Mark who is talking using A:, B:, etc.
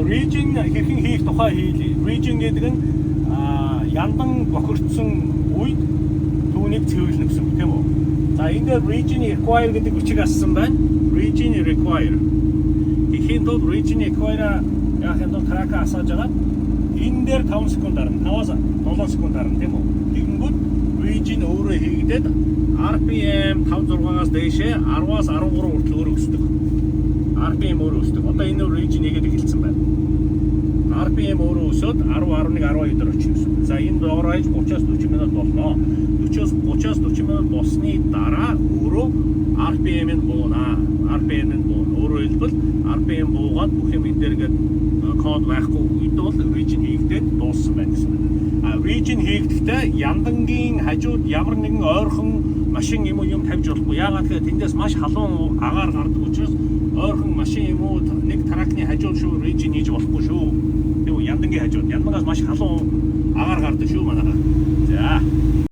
A: Regen хэрхэн хийх тухай хийлээ. Regen гэдэг нь яндан бохирдсон үед түүнийг цэвэрлэнэ гэсэн үг тийм үү? За энэ дээр Regen require гэдэг бичиг ассан байна. Regen require. Ихийн тулд Regen require яахын тулд трак асааж байгаа. Энэ дээр 5 секунд дарна. 5-аас 7 секунд дарна тийм үү? Тэгэнгүүт Regen өөрөө хийгдээд RPM 5-6-аас дээшээ 10-аас 13 хүртэл өөрөө өсдөг. RPM өөрөө өсдөг. Одоо энэ Regen нэгээд эхэлсэн байна. RPM өөрөө өсөд 10, 11, 12 дээр очих гэсэн. За энэ доороо хаяж 30-аас 40 минут болно. 30-аас 40 минут болсны дараа өөрөө RPM нь буунаа. RPM нь буун. Өөрөөр хэлбэл RPM буугаад бүх юм энэ дээр ингээд код байхгүй үед бол Regen хийгдээд дууссан байна гэсэн. Regen хийгдэхдээ яндангийн хажууд ямар нэгэн ойрхон машин юм тавьж болохгүй. Яагаад гэвэл тэндээс маш халуун агаар гардаг учраас ойрхон машин юм уу нэг тракны хажууд шүү Regen хийж болохгүй шүү. Тэгвэл яндангийн хажууд яндангаас маш халуун агаар гардаг шүү манай